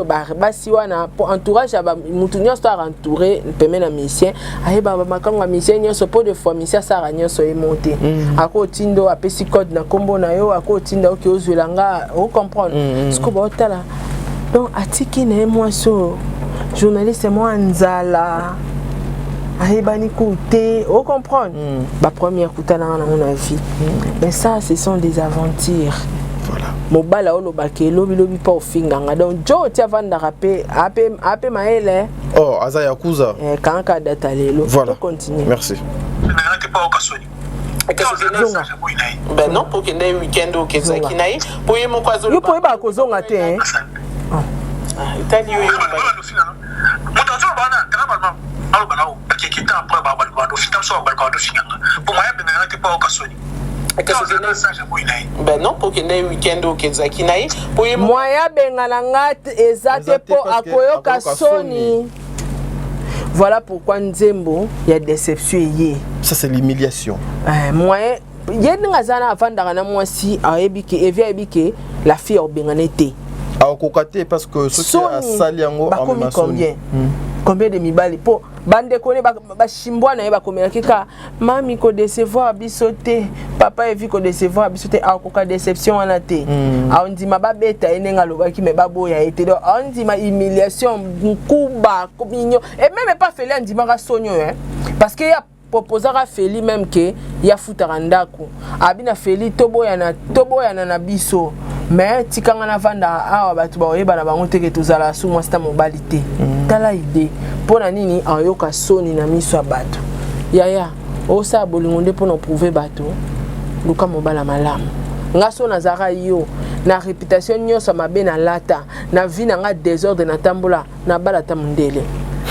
wana pour entourage ba mutu nyonso a entouré peme na musicien aheba ba makanga musicien nyonso pour de fois musicien sara nyonso e monter ako tindo apesi code na kombo na yo ako tinda oki ozwelanga o comprendre ce que ba otala donc atiki na moi so journaliste moi nzala ahebani koute o comprendre ba première kutana na mon avis mais ça ce sont des aventures voilà mobala olo bakelo bilobi pa ofinganga donc jo ti avanda rapé ape maele oh aza yakuza kanka data lelo voilà continue merci ben non pour que les week-end au Kezakinaï pour y mon kwazo yo pour ba kozonga te Italie yo ben non pour que les week-end au Kezakinaï pour y moya bengana ngate ezate po akoyoka soni. Voilà pourquoi Nzembo il y a déception yé. Ça c'est l'humiliation. Moyen yenga zana avanda na mwasi aebike evia ebike la fille obenganete. Akokate parce que ce qui a sali yango en même combien combien de mibali po bande kone ba shimbwa na yeba komela kika mami ko décevoir bisoté papa evi ko décevoir bisoté akoka déception wana te ondima babeta enenga lobaki me baboya ete do ondima humiliation nkuba kominyo et même pas feli ondima ka sonyo parce que ya proposera feli même que ya futara ndako abina feli toboya na biso mais tikanga na vanda awa batu ba oyeba na bango teke tozala su mwasta mobilité tala idée pona nini ayoka soni na miso ya bato yaya osa bolingo nde pona prouver bato luka mobala malamu ngaso na zara yo na réputation nyonso mabe na lata na vie na nga désordre na tambola na balata mundele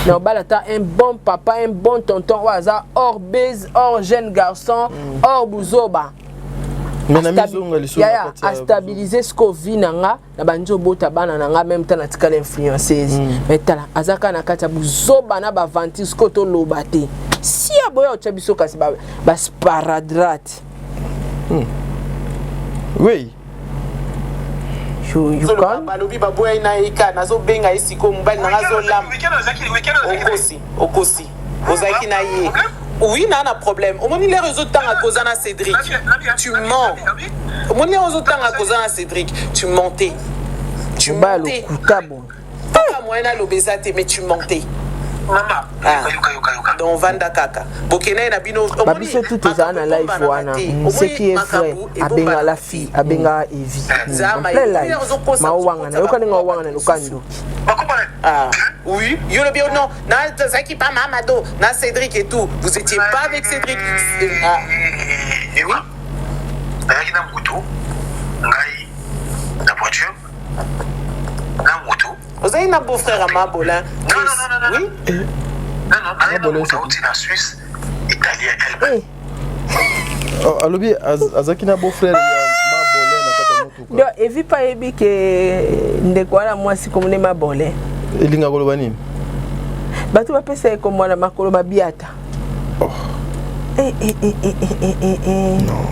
na balata un bon papa un bon tonton waza hors base hors jeune garçon hors buzoba a stabiliser ce qu'on vit nanga na banjo bota bana nanga même temps na tikala influenceuse mais tala azaka na kata buzoba na ba vantir ce to lobate si aboya ochabiso kasi ba sparadrate oui you can balobi baboya ina ika nazo benga isiko mbali na nazo lam okosi ozaki na ye. Oui, n'a pas de problème. Au moins, les réseaux de temps à cause de Cédric. Tu mens. Au moins, les réseaux de temps à cause de Cédric. Tu mentais. Tu mentais. Pas moi, l'obésité, mais tu mentais. Donc, Vanda Kaka. Bokena na bino. Babiso tout est en live wana. Ce qui est vrai, abenga la fille, abenga Evi. Mawanga na yoka nga wanga na lokando. Oui, yo le bien non, na Zaki pas Mamado, na Cédric et tout. Vous étiez pas avec Cédric. Oui. Nayaki na moto, ngai na voiture, na moto. Vous avez un beau-frère à Mabolin. Non. Oui. Non, na moto aussi na Suisse, italien elle-même. Oh, alobi azaki na beau-frère Mabolin na kata moto. Donc, evi pa ebi ke ndekwana mwasi komune Mabolin. Elinga koloba nini? Batu bapesa ko na makolo babiata. Oh. Non.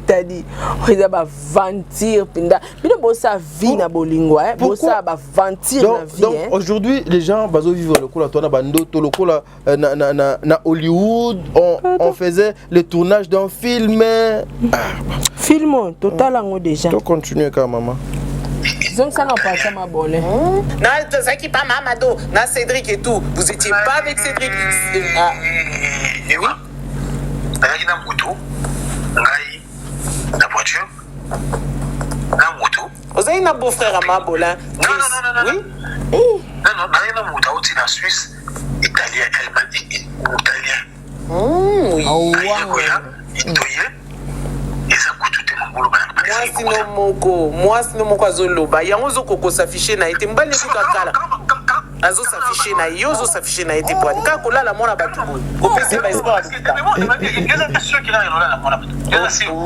T'as dit, on va ventir pinda. Bino bossa vie na bolingo bossa ba ventir na vie. Donc aujourd'hui les gens bazo vivre le cola toi na bando to le cola na Hollywood on faisait le tournage d'un film. Film total en déjà. Tu continues quand maman. Donc ça n'a pas ça ma bonne. Na Zaki pas Mamado, na Cédric et tout. Vous étiez pas avec Cédric. Oui. Nayaki na moto, ngai na voiture, na moto. Vous avez un beau-frère à Mabolin. Non. Oui. Non, nayaki na moto aussi na Suisse, italien elle-même, italien. Oui. Oh wow. Itoye. Eza kututé mongolo bana. Moi sinon moko azoloba. Yango zoko s'afficher na été mbali kukakala. Azo s'afficher na yozo s'afficher na été pour ka kola la mona batu ko pese ba espoir.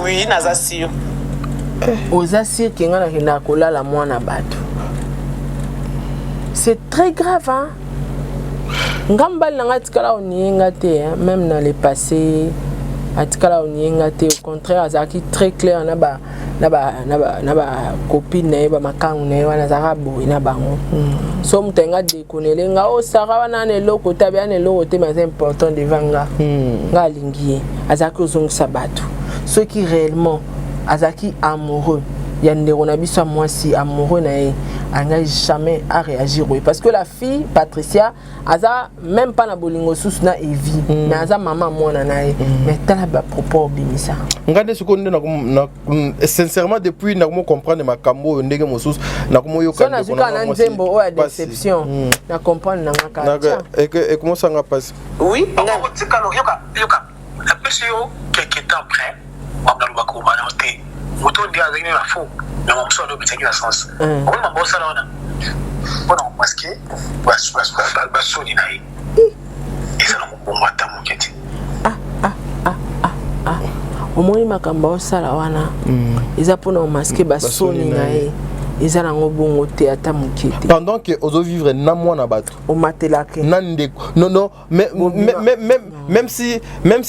Oui, naza sûr. Oza sûr que ngana kenda kola la mona batu. C'est très grave hein. Ngambal nanga tikala onienga te, même dans le passé, atikala onienga te, au contraire, azaki très clair na ba copine na ba makangu na wana zarabo ina bango. So mutenga déconner nga o sara wana ne loko tabia ne loko te mais important devant nga. Nga lingi azaki ozong sabatu. Ceux qui réellement azaki amoureux, yande on a biso moi si amoureux na n'a jamais à réagir parce que la fille Patricia aza même pas na bolingo sous na Evie mais aza maman moi na mais tala ba propos bimisa ngade sekonde na sincèrement depuis na ko comprendre makambo ndenge mosusu na ko yo ka na zuka na nzembo o ya déception na comprendre na ngaka et comment ça va passer oui on tikalo yoka après quelque temps après on va ko banoter moto ndia zingine na fou na mamso ndo bitaki na sens on m'a bossa là on a masqué basoni na yi et ça na ko mata moketi omoni makamba osala wana eza pona o masqué basoni na yi eza nango bongo te ata moketi pendant que ozo vivre na mwana bato o matelake nande non même si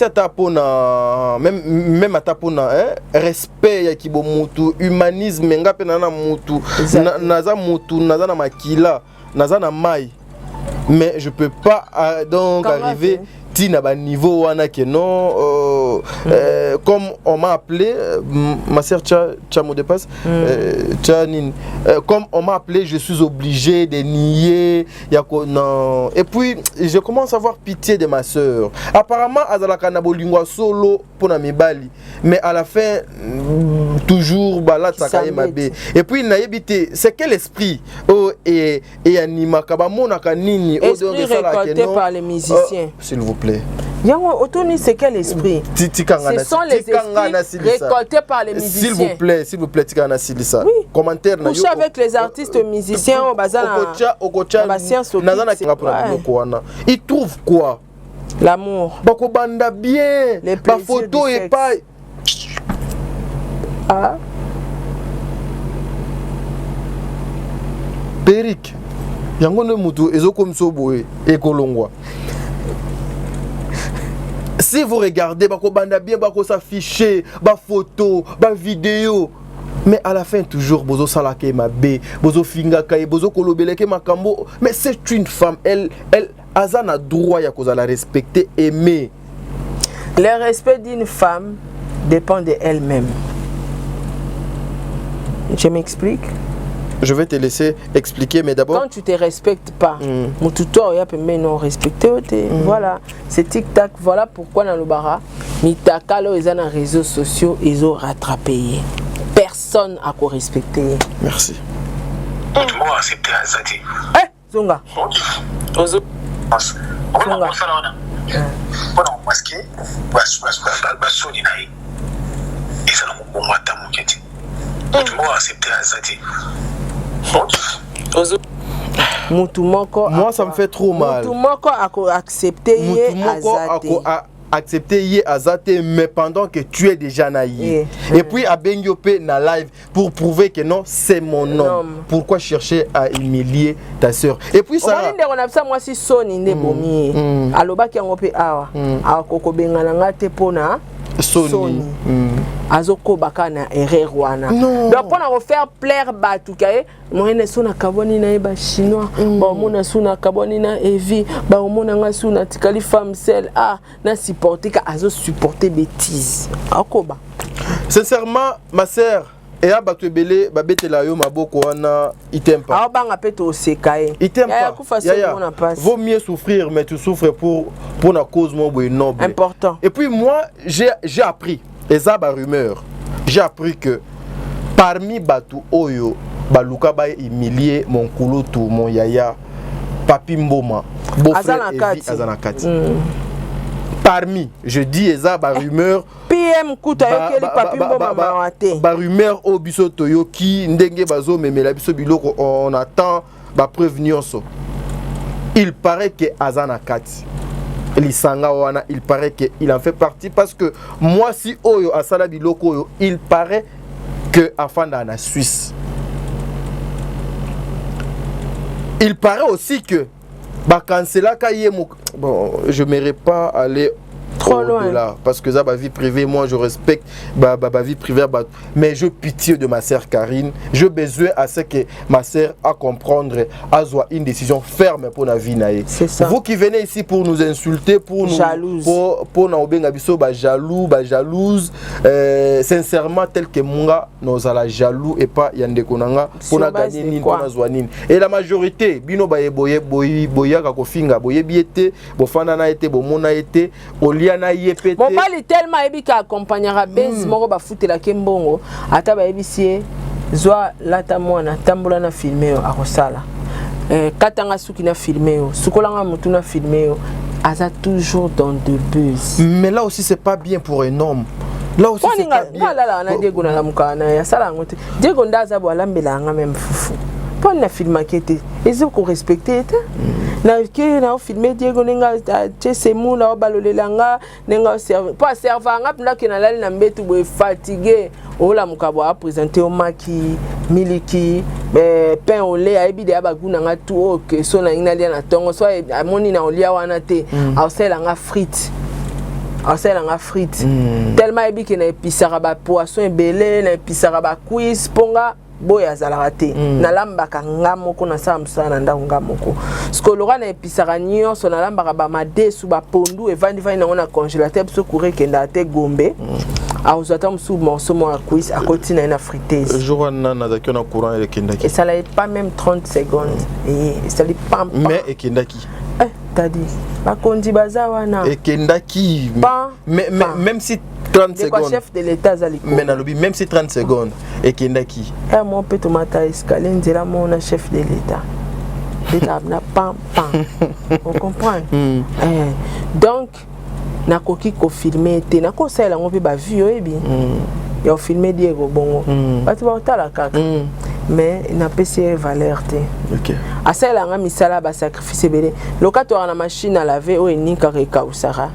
ata pona même ata pona respect ya kibomutu humanisme ngape na mutu naza mutu naza na makila naza na mai mais je peux pas donc arriver tina ba niveau wana que non comme on m'a appelé ma sœur tcha me dépasse comme on m'a appelé je suis obligé de nier non et puis je commence à avoir pitié de ma sœur apparemment azalaka na bolingwa solo pona mibali mais à la fin toujours bala tsakaye mabe et puis na yebité c'est quel esprit et anima kabamona kanini esprit récolté par les musiciens s'il vous plaît. Yango Otoni c'est quel esprit? Ce sont les esprits récoltés par les musiciens. S'il vous plaît, Tikana Silisa. Oui. Commentaire na yo. Avec les artistes musiciens au bazana. Ils trouvent quoi? L'amour. Bako banda bien. Les photo et pas. Ah. Peric. Yango ne mutu ezokomso boye ekolongwa. Si vous regardez, bako banda bien, bako s'afficher, ba photo, ba vidéo, mais à la fin toujours bozo salake ma bé, bozo finga kai, bozo kolobeleke makambo, mais c'est une femme, elle azana droit ya koza la respecter, aimer. Le respect d'une femme dépend de elle-même. Je m'explique. Je vais te laisser expliquer, mais d'abord... Quand tu ne te respectes pas, mon tuteur, il y a pas non respecté. Voilà, c'est tic-tac. Voilà pourquoi dans le bara, Mitakalo, ils ont les réseaux sociaux, ils ont rattrapé. Personne n'a qu'à respecter. Merci. Moi, accepter Azadi. Eh, Zonga. Zonga. On a ça là. On a masqué. Basoni na yi. Et ça n'a pas mata moketi. Moi, accepter Azadi. Moi ça me fait trop mal. Accepter yé azate mais pendant que tu es déjà naïf. Et puis à Benyope na live pour prouver que non c'est mon homme. Pourquoi chercher à humilier ta sœur? Et puis ça on a ça moi si soni ne bomi. Aloba ki ngope awa. Akoko bengana ngate pona Sony. Azoko baka na erreur wana. Donc pour refaire plaire batukaye, moi ne sona kaboni na ba chinois, ba mona sona kaboni na Evie, ba mona nga sona tikali femme seule na supporter ka azo supporter bêtise. Akoba. Sincèrement ma sœur et à Batubele, Babetela yo maboko wana itempa. Ah banga peto sekaye. Itempa. Vaut mieux souffrir mais tu souffres pour la cause moi noble. Important. Et puis moi j'ai appris et ça ba rumeur. J'ai appris que parmi Batu Oyo, Baluka ba humilier mon kulutu, mon yaya, Papi Mboma, beau-frère Evi Azanakati. Parmi, je dis eza ba rumeur PM kuta yokeli Papi Mboma mawate. Ba rumeur o biso toyo ki ndenge bazo memela biso biloko on attend ba preuve nyonso. Il paraît que Azanakati Lisanga wana, il paraît qu'il en fait partie parce que moi si Oyo asala biloko oyo, il paraît que afanda na Suisse. Il paraît aussi que Bah cancela bon, je m'aimerais pas aller trop loin là parce que ça ma vie privée, moi je respecte ma vie privée, mais je pitié de ma sœur Karine, je besoin à ce que ma sœur à comprendre à soit une décision ferme pour la vie naïe. C'est ça. Vous qui venez ici pour nous insulter, pour jalouse. pour na obenga biso ba jaloux, ba jalouse, sincèrement tel que munga nous ala jaloux et pas yande konanga pour na gagner ni pour na zwanine. Et la majorité bino ba boya ka kofinga boye biete bo fana na été bo mona été na yepete mon mari tellement ebika accompagnera base moko ba futela kembongo ata ba ebisie zwa lata mwana tambola na filmer akosala katanga suki na filmer sukolanga mutu na filmer aza toujours dans de buzz. Mais là aussi c'est pas bien pour un homme. Là aussi c'est pas bien. Là na Diego na mukana ya sala ngote Diego ndaza bo alambela nga même fufu pour na film akete ils ko respecter na ke na filmer Diego ninga tese mula obalolelanga ninga pas servanga pna ke na lali na mbetu bo fatigué ola mukabo a présenter au maki miliki pain au lait aibide abaguna nga tout ok so na ina lia na tongo so amoni na olia wana te ausela nga frites tellement ebiki na episara ba poisson ebele na episara ba cuisse ponga boya zalaka te nalambaka nga moko na sala mosala na ndako nga moko skoloka na episaka nyonso nalambaka bamadesu bapondu evandi nango na congélateur biso koure ekenda te gombe azwa ata mosusu morceau mo ya cuisse akoti na ye na friteuse jour wana nazalaki na courant elekendaki esalai pas même 30 secondes esali pam mais ekendaki t'as dit bakonzi baza wana ekendaki même si 30 secondes. Chef de l'État mais même si 30 secondes et Kendaki. Mon peut tomata escalier nzela mon chef de l'État. L'État na pam pam. On comprend. Donc na koki ko filmer te na ko sala ngo pe ba vu yo ebi. Ya filmer Diego bongo. Ba tu ba tala kaka. Mais na PC valeur te. OK. Asala nga misala ba sacrifice belé. Lokato na machine à laver o eninka reka usara.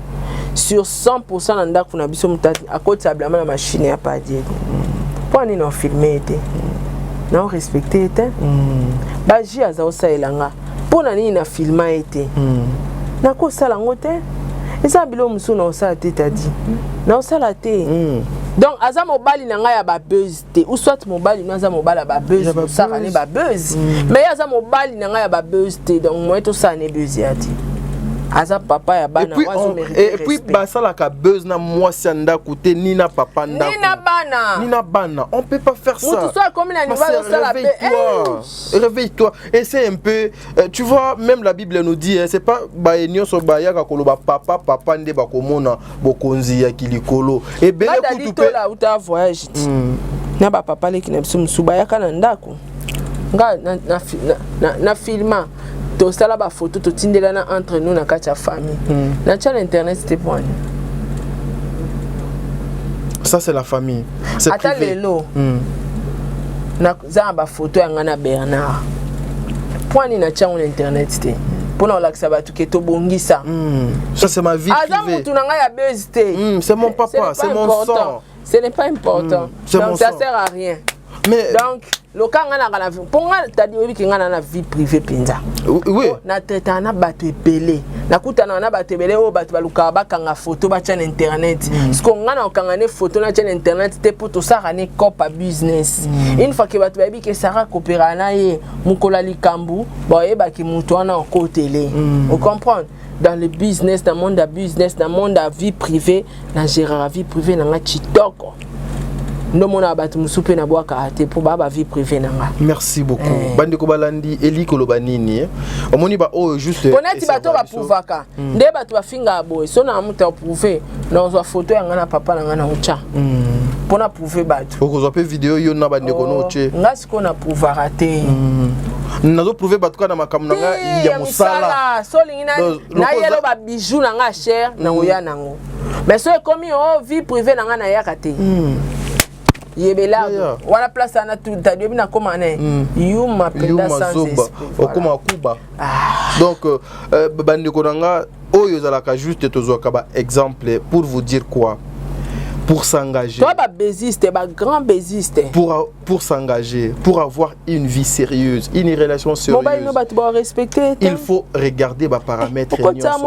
Sur 100% na ndako na biso mutati akoti ablama na machine ya pa Diego. Pour ni non filmer te. Non respecter te. Ba ji aza osaelanga. Pour na ni na filma été. Na ko sala ngote. Eza bilo musu na osala te tadi. Na osala te. Donc aza mobali na nga ya ba buzz te. Ou soit mobali na aza mobali ba buzz, ça ne ba buzz. Mais aza mobali na nga ya ba buzz te. Donc moi to ça ne buzz ya ti. Aza papa ya bana et puis basala ka buzz na moi sanda côté ni na papa nda ni na bana on peut pas faire ça. Tout ça comme la nouvelle sala réveille-toi et c'est un peu tu vois même la Bible nous dit c'est pas ba enyo so ba ya ka koloba papa nde ba komona bokonzi ya kilikolo et bele kutu pe la uta voyage na ba papa le ki na biso musuba ya kana ndako nga na filma to sala ba photo to tindela na entre nous na kati ya famille na tcha internet c'était bon ça c'est la famille c'est privé ata lelo na za ba photo ya ngana Bernard point na tcha on internet c'était pour na laksa ba to keto bongisa ça c'est ma vie privée aza mutu na nga ya buzz te c'est mon papa c'est mon sang ce n'est pas important donc ça sert à rien. Mais donc le cas ngana kana pour nga tadi obi ki ngana na vie privée pinza oui na teta na bato epele na kutana na bato ebele o bato baluka bakanga photo ba chaîne internet parce que ngana okanga ne photo na chaîne internet te pour tout ça rane copa business une fois que bato babi que Sarah coopéra na ye mukola likambu ba yeba ki mutu ana ko télé on comprend dans le business dans monde à business dans monde à vie privée na gérer la vie privée na chitoko. Merci beaucoup. Bandeko balandi eli kolobanini. Omoni ba o juste. Poneti bato ba pouvaka. Nde bato ba finga boy. So na muta prouver. Na zo photo ya ngana papa na ngana ucha. Pona prouver bato. Okozwa pe vidéo yo na bandeko no che. Ngasi ko na prouvera te. Nazo prouver bato kana makamu na nga ya musala. So lingina na yelo ba bijou na nga cher na oya nango. Mais so komi o vie privée na ngana ya kate. Yebela wala place ana tout tadi bina komane yuma penda sans esprit okoma kuba donc bandeko nanga oyo zalaka juste tozwaka ba exemple pour vous dire quoi pour s'engager. Toi, bésiste, grand bésiste. Pour s'engager, pour avoir une vie sérieuse, une relation sérieuse. Il faut regarder les paramètres. Vous savez,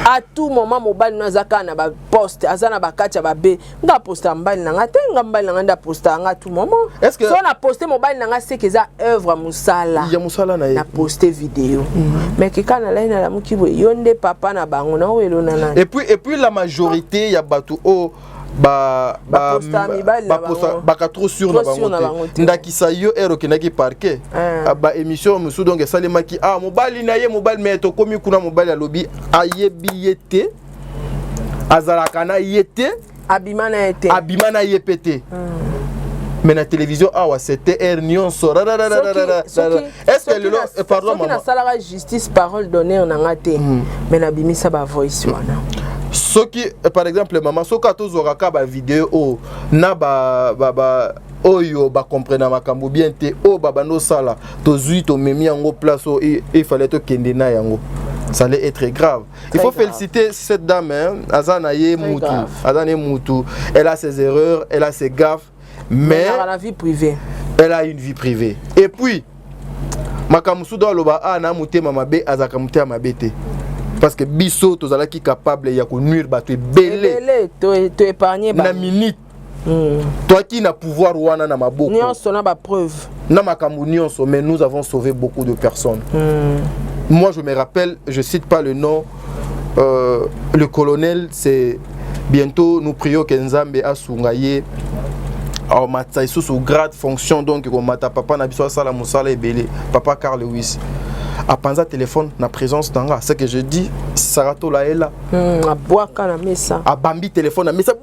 à tout moment, mobile nazaka na ba poste, azana ba kacha ba be, nga posta mbali na ngate, nga mbali na nganda posta nga tout moment. Est-ce que so na poster mobile na nga c'est que ça œuvre musala. Il y a musala na poster vidéo. Mais que quand la ina la mukibo yonde papa na bango na welo na. Et puis la majorité ya batu o ba trop sur na bango ndakisa yo ero kenaki parquet ba émission musu donc salemaki mobali na ye mobali mais to komi kuna mobali alobi ayebi yete azalaka na yete abimana yepete mais la télévision c'était ernion so est-ce que le pardon maman na sala justice parole donnée on a ngate mais na bimisa ba voice wana. Ce qui, par exemple, maman, ce que tu as ba vidéo, na ba oyo ba comprendre makambo bien te o baba no sala to zui to memi yango place il fallait to kende na yango. Ça allait être grave. Il faut féliciter cette dame, Azana ye mutu, Azana mutu. Elle a ses erreurs, elle a ses gaffes, mais elle a la vie privée. Elle a une vie privée. Et puis makamusu do loba na muté mama be azaka muté mabete. Parce que biso tozala ki capable ya ko nuire bato belé to épargner na minute. Toi qui n'a pouvoir wana na maboko. Nyonso na ba preuve. Na makambo nyonso, mais nous avons sauvé beaucoup de personnes. Moi je me rappelle, je cite pas le nom, le colonel, c'est bientôt nous prions que Nzambe asungaye au matai sous grade fonction donc ko mata papa na biso sala musala ebele papa Carl Lewis. À panza téléphone na présence d'anga, ce que je dis Sarato la est là. A boaka na mesa. A bambi téléphone na mesa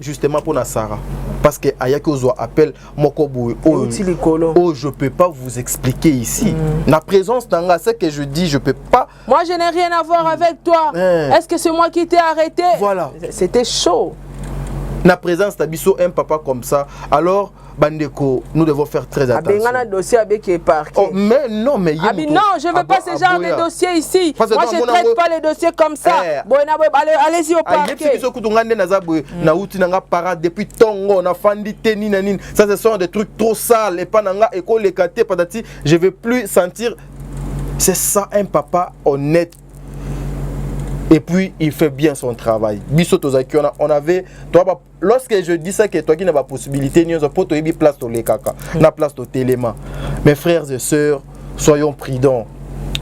justement pour na Sarah parce que ayaki ozo appel mokobu je peux pas vous expliquer ici. Na présence d'anga, ce que je dis je peux pas. Moi je n'ai rien à voir avec toi. Est-ce que c'est moi qui t'ai arrêté? Voilà. C'était chaud. Na présence d'Abisso un papa comme ça, alors Bandeko, nous devons faire très attention. Dossier avec oh, mais non, mais non, je ne veux pas ce genre de dossier ici. Moi, je ne traite pas les dossiers comme ça. Allez-y au parquet. Depuis Tongo, on a fandi nini. Ça, ce sont des trucs trop sales. Et pas école patati. Je ne veux plus sentir. C'est ça un papa honnête. Et puis il fait bien son travail. On avait, lorsque je dis ça que toi qui n'as pas possibilité, nous avons place au lekaka, na place au téléma. Mes frères et sœurs, soyons prudents.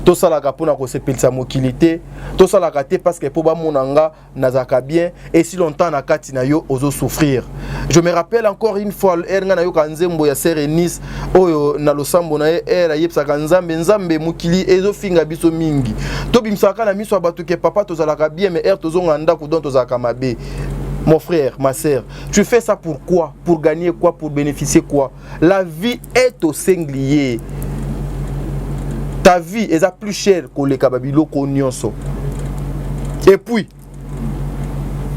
Tout ça la kapona ko sepel sa mokilité, tout ça la raté parce que pour ba monanga nazaka bien et si longtemps na kati na yo ozo souffrir. Je me rappelle encore une fois ernga na yo kanzembo ya Serenis oyo na losambo na era yepsa kanzambe nzambe mokili ezo finga biso mingi. To bimsaka na miso abatu ke papa to zalaka bien mais er tozo nganda ku don to zaka mabe. Mon frère, ma sœur, tu fais ça pour quoi? Pour gagner quoi? Pour bénéficier quoi? La vie est au singlier. Ta vie est plus chère que les kababilo konyonso. Et puis,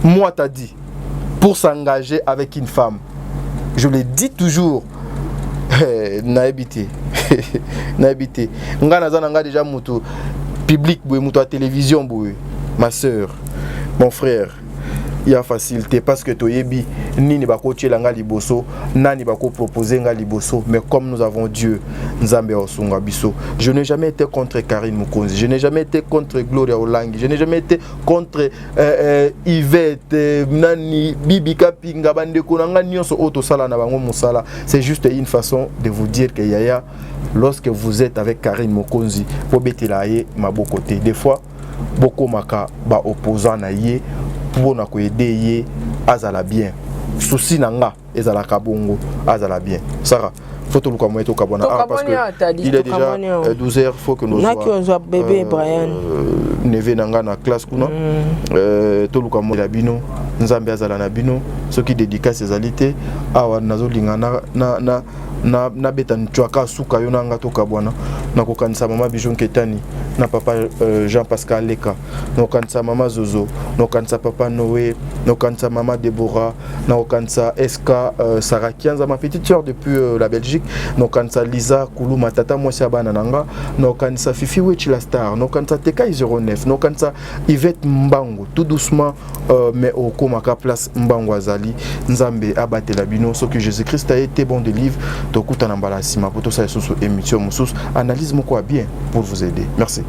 moi t'as dit, pour s'engager avec une femme, je le dis toujours, naibité, naibité. Nga nazana déjà mutu public boue mutu à télévision boue. Ma sœur, mon frère. Il y a facilité parce que toyebi nini bako tchelanga liboso nani bako proposer nga liboso mais comme nous avons Dieu Nzambe osunga biso. Je n'ai jamais été contre Karine Mukonzi, je n'ai jamais été contre Gloria Olangi, je n'ai jamais été contre Yvette nani Bibi Kapinga bandeko nanga nyonso auto sala na bango musala. C'est juste une façon de vous dire que yaya lorsque vous êtes avec Karine Mukonzi pour betela ye maboko te. Des fois beaucoup maka ba opposant na ye pour na ko aider ye azala bien souci nanga ezala kabongo azala bien Sarah photo luka moeto kabona parce que il est déjà 12h faut que nous soit bébé Brian neve nanga na classe kuna to luka mo la bino nzambe azala na bino ce qui dédicace ces alités awa nazolinga na beta ntwaka suka yo nanga to kabwana na kokanisa mama Bijon Ketani na papa Jean-Pascal Leka no kanisa mama Zozo no kanisa papa Noé no kanisa mama Deborah na kanisa Eska Sarah Kianza ma petite sœur depuis la Belgique no kanisa Lisa Kuluma tata moi bana nanga no kanisa Fifi Wechi la star no kanisa Tekai 09 no kanisa Yvette Mbango tout doucement mais au komaka place Mbango azali nzambe abatela bino ce que Jésus-Christ a été bon de livre to kutana mbala sima poto sa sous émission musus analyse moko bien pour vous aider. Merci.